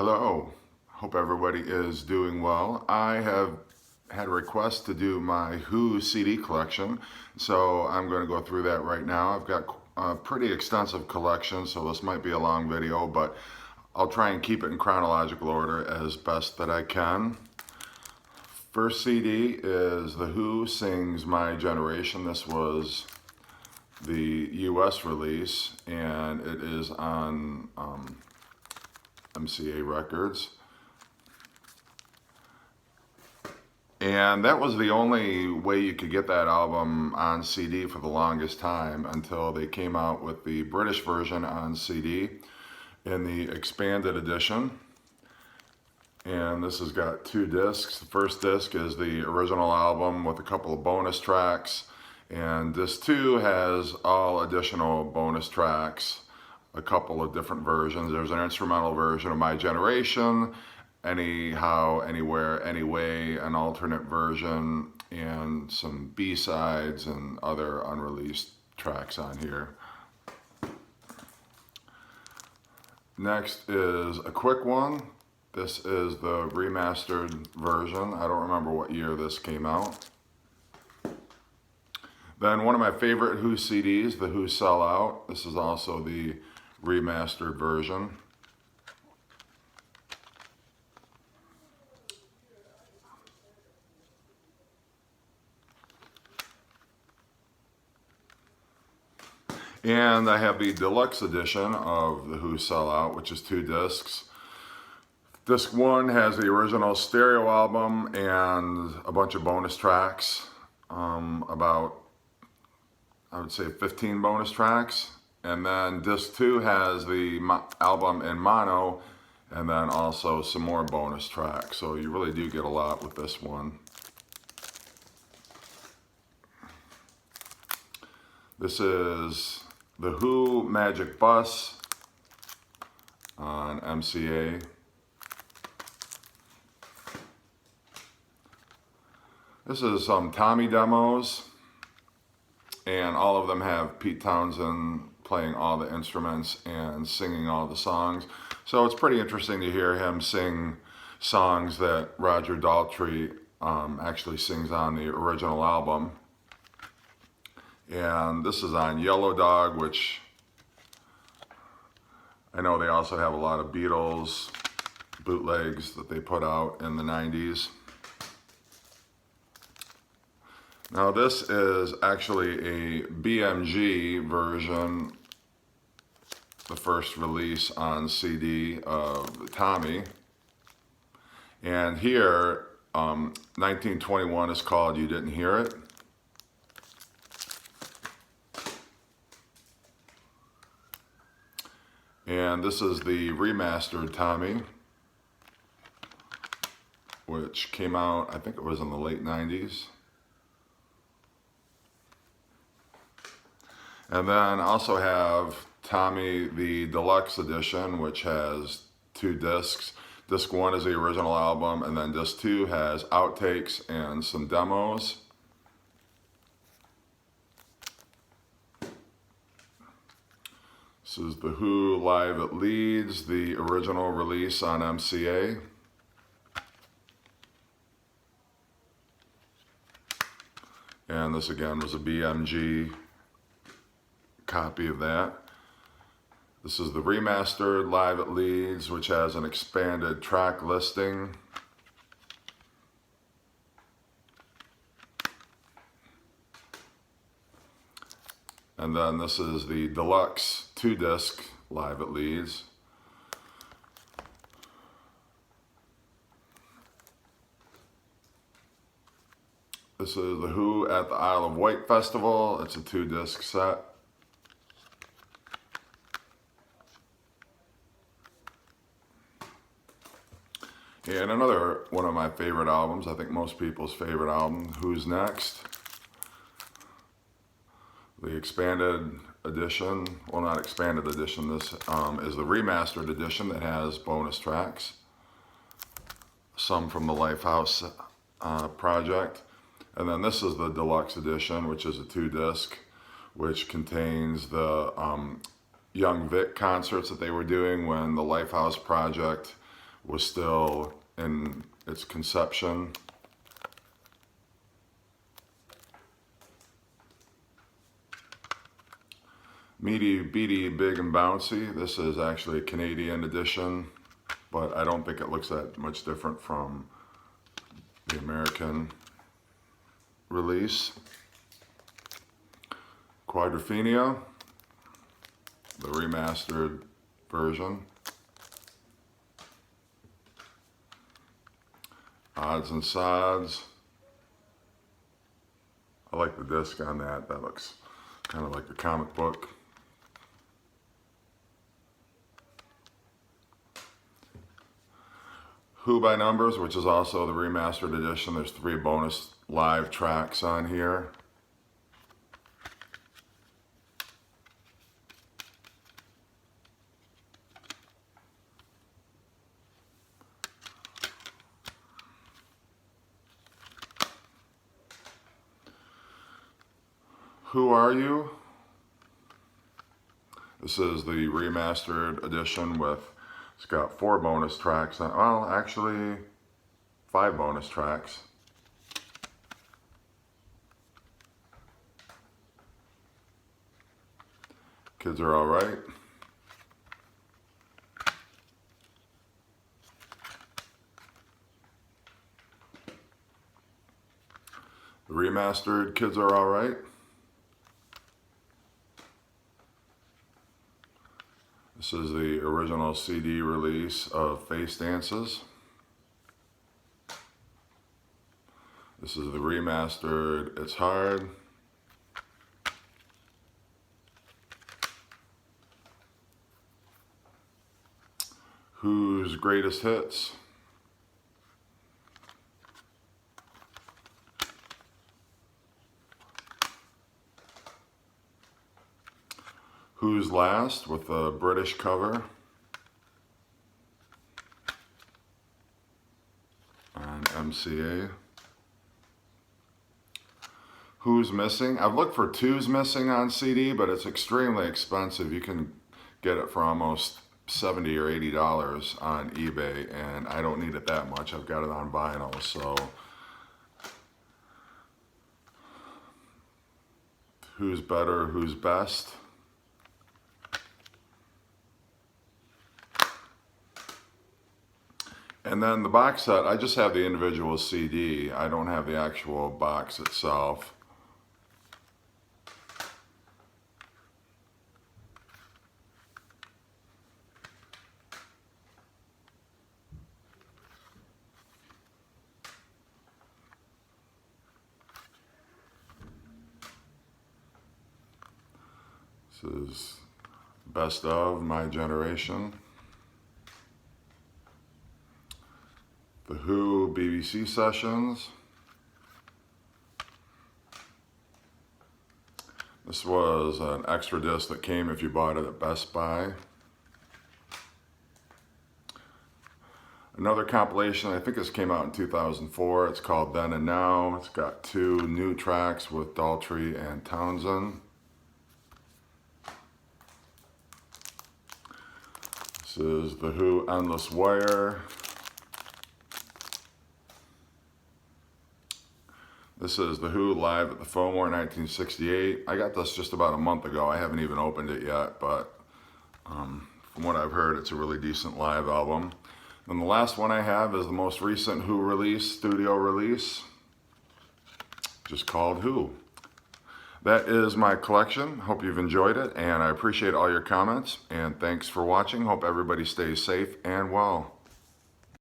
Hello, hope everybody is doing well. I have had a request to do my Who CD collection, so I'm going to go through that right now. I've got a pretty extensive collection, so this might be a long video, but I'll try and keep it in chronological order as best that I can. First CD is The Who Sings My Generation. This was the US release, and it is on MCA Records. And that was the only way you could get that album on CD for the longest time until they came out with the British version on CD in the expanded edition. And this has got 2 discs. The first disc is the original album with a couple of bonus tracks. And disc 2 has all additional bonus tracks, a couple of different versions. There's an instrumental version of My Generation, Anyhow, Anywhere, Anyway, an alternate version, and some B-sides and other unreleased tracks on here. Next is a quick one. This is the remastered version. I don't remember what year this came out. Then one of my favorite Who CDs, The Who Sell Out. This is also the remastered version. And I have the deluxe edition of The Who Sell Out, which is 2 discs. Disc 1 has the original stereo album and a bunch of bonus tracks, about, I would say 15 bonus tracks. And then disc 2 has the album in mono, and then also some more bonus tracks. So you really do get a lot with this one. This is The Who Magic Bus on MCA. This is some Tommy demos, and all of them have Pete Townsend playing all the instruments and singing all the songs. So it's pretty interesting to hear him sing songs that Roger Daltrey actually sings on the original album. And this is on Yellow Dog, which I know they also have a lot of Beatles bootlegs that they put out in the 90s. Now this is actually a BMG version, the first release on CD of Tommy. And here, 1921 is called You Didn't Hear It. And this is the remastered Tommy, which came out, I think it was in the late 90s. And then also have Tommy the Deluxe Edition, which has 2 discs. Disc 1 is the original album, and then disc 2 has outtakes and some demos. This is The Who Live at Leeds, the original release on MCA. And this again was a BMG copy of that. This is the remastered Live at Leeds, which has an expanded track listing. And then this is the deluxe 2-disc Live at Leeds. This is The Who at the Isle of Wight Festival. It's a 2-disc set. And another one of my favorite albums, I think most people's favorite album, Who's Next? The expanded edition, well not expanded edition, this is the remastered edition that has bonus tracks. Some from the Lifehouse project. And then this is the deluxe edition, which is a 2-disc, which contains the Young Vic concerts that they were doing when the Lifehouse project was still in its conception. Meaty Beaty Big and Bouncy. This is actually a Canadian edition, but I don't think it looks that much different from the American release. Quadrophenia, the remastered version. Odds and Sods. I like the disc on that. That looks kind of like a comic book. Who by Numbers, which is also the remastered edition. There's 3 bonus live tracks on here. Who Are You? This is the remastered edition with, it's got 4 bonus tracks on, well, actually 5 bonus tracks. Kids Are Alright. The remastered Kids Are Alright. This is the original CD release of Face Dances. This is the remastered It's Hard. Who's Greatest Hits? Who's Last with a British cover on MCA. Who's Missing? I've looked for Two's Missing on CD, but it's extremely expensive. You can get it for almost $70 or $80 on eBay, and I don't need it that much. I've got it on vinyl, so. Who's Better, Who's Best? And then the box set, I just have the individual CD. I don't have the actual box itself. This is Best of My Generation. The Who BBC Sessions. This was an extra disc that came if you bought it at Best Buy. Another compilation, I think this came out in 2004. It's called Then and Now. It's got 2 new tracks with Daltrey and Townsend. This is The Who Endless Wire. This is The Who live at the Fillmore 1968. I got this just about a month ago. I haven't even opened it yet, but from what I've heard, it's a really decent live album. And the last one I have is the most recent Who release, studio release, just called Who. That is my collection. Hope you've enjoyed it, and I appreciate all your comments, and thanks for watching. Hope everybody stays safe and well.